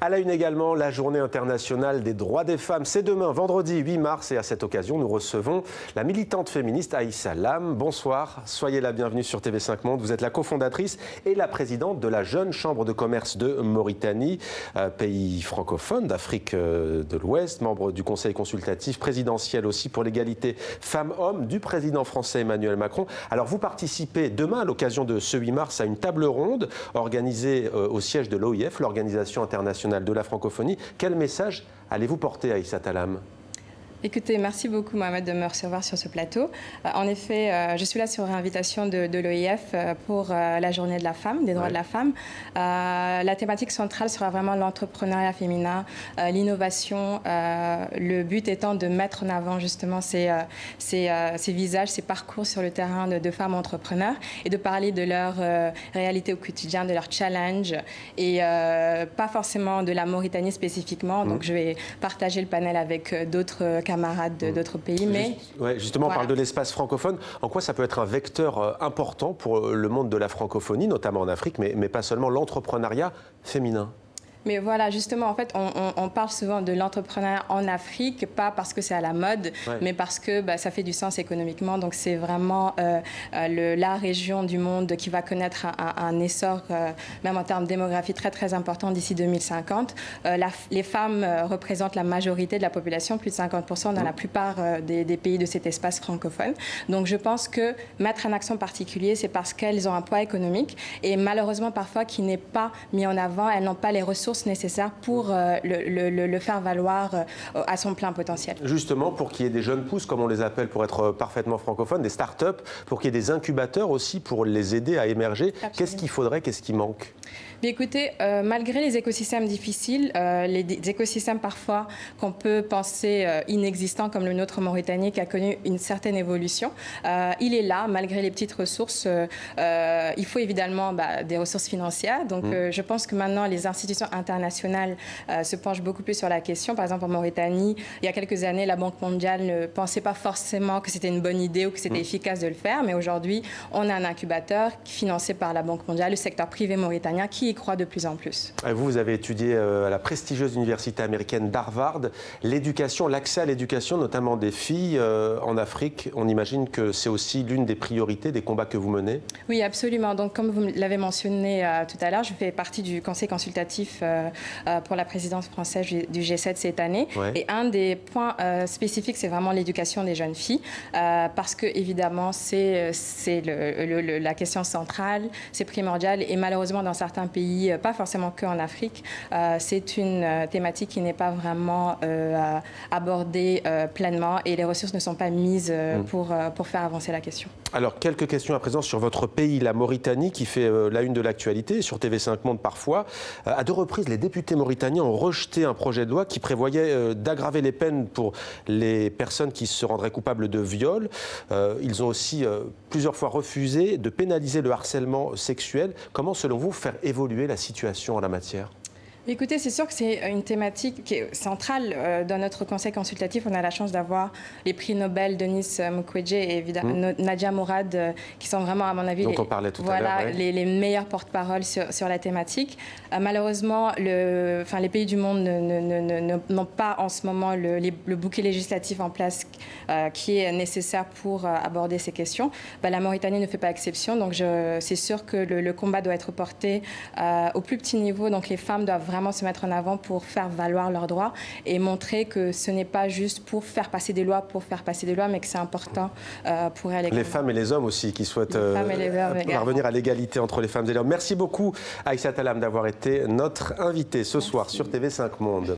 À la une également, la journée internationale des droits des femmes. C'est demain, vendredi 8 mars. Et à cette occasion, nous recevons la militante féministe Aïssa Lam. Bonsoir, soyez la bienvenue sur TV5 Monde. Vous êtes la cofondatrice et la présidente de la Jeune Chambre de commerce de Mauritanie, pays francophone d'Afrique de l'Ouest, membre du Conseil consultatif présidentiel aussi pour l'égalité femmes-hommes du président français Emmanuel Macron. Alors vous participez demain à l'occasion de ce 8 mars à une table ronde organisée au siège de l'OIF, l'Organisation internationale de la francophonie. Quel message allez-vous porter à Aïssa Lam ? Écoutez, merci beaucoup Mohamed de me recevoir sur ce plateau. En effet, je suis là sur invitation de l'OIF pour la journée de la femme, des droits de la femme. La thématique centrale sera vraiment l'entrepreneuriat féminin, l'innovation, le but étant de mettre en avant justement ces visages, ces parcours sur le terrain de femmes entrepreneurs et de parler de leur réalité au quotidien, de leurs challenges et pas forcément de la Mauritanie spécifiquement. Donc je vais partager le panel avec d'autres camarades d'autres pays. Mais justement, on parle de l'espace francophone. En quoi ça peut être un vecteur important pour le monde de la francophonie, notamment en Afrique, mais pas seulement, l'entrepreneuriat féminin ? Mais voilà, justement, en fait, on parle souvent de l'entrepreneuriat en Afrique, pas parce que c'est à la mode, mais parce que ça fait du sens économiquement. Donc, c'est vraiment la région du monde qui va connaître un essor, même en termes de démographie, très, très important d'ici 2050. Les femmes représentent la majorité de la population, plus de 50% dans la plupart des pays de cet espace francophone. Donc, je pense que mettre un accent particulier, c'est parce qu'elles ont un poids économique et malheureusement, parfois, qui n'est pas mis en avant. Elles n'ont pas les ressources nécessaires pour le faire valoir à son plein potentiel. Justement, pour qu'il y ait des jeunes pousses, comme on les appelle, pour être parfaitement francophones, des start-up, pour qu'il y ait des incubateurs aussi pour les aider à émerger. Qu'est-ce qu'il faudrait, qu'est-ce qui manque ? Mais écoutez, malgré les écosystèmes difficiles, les écosystèmes parfois qu'on peut penser inexistants, comme le nôtre Mauritanie, qui a connu une certaine évolution, il est là, malgré les petites ressources. Il faut évidemment des ressources financières. Donc, je pense que maintenant, les institutions internationales se penchent beaucoup plus sur la question. Par exemple, en Mauritanie, il y a quelques années, la Banque mondiale ne pensait pas forcément que c'était une bonne idée ou que c'était efficace de le faire. Mais aujourd'hui, on a un incubateur financé par la Banque mondiale, le secteur privé mauritanien, qui y croit de plus en plus. Vous avez étudié à la prestigieuse université américaine d'Harvard l'éducation, l'accès à l'éducation, notamment des filles en Afrique. On imagine que c'est aussi l'une des priorités des combats que vous menez. Oui, absolument. Donc, comme vous l'avez mentionné tout à l'heure, je fais partie du Conseil consultatif pour la présidence française du G7 cette année. Et un des points spécifiques, c'est vraiment l'éducation des jeunes filles, parce que évidemment, c'est la question centrale, c'est primordial, et malheureusement dans certains pays, pas forcément qu'en Afrique, c'est une thématique qui n'est pas vraiment abordée pleinement, et les ressources ne sont pas mises pour faire avancer la question. Alors, quelques questions à présent sur votre pays, la Mauritanie, qui fait la une de l'actualité, sur TV5 Monde parfois. À deux reprises, les députés mauritaniens ont rejeté un projet de loi qui prévoyait d'aggraver les peines pour les personnes qui se rendraient coupables de viol. Ils ont aussi plusieurs fois refusé de pénaliser le harcèlement sexuel. Comment, selon vous, faire évoluer la situation en la matière ? Écoutez, c'est sûr que c'est une thématique qui est centrale dans notre conseil consultatif. On a la chance d'avoir les prix Nobel, Denis Mukwege et évidemment Nadia Mourad, qui sont vraiment, à mon avis, les meilleurs porte-parole sur la thématique. Malheureusement, les pays du monde n'ont pas en ce moment le bouquet législatif en place qui est nécessaire pour aborder ces questions. La Mauritanie ne fait pas exception, donc c'est sûr que le combat doit être porté au plus petit niveau. Donc les femmes doivent vraiment se mettre en avant pour faire valoir leurs droits et montrer que ce n'est pas juste pour faire passer des lois mais que c'est important pour elles. Les femmes et les hommes aussi qui souhaitent parvenir à l'égalité entre les femmes et les hommes. Merci beaucoup Aïssa Lam d'avoir été notre invitée ce soir sur TV5 Monde.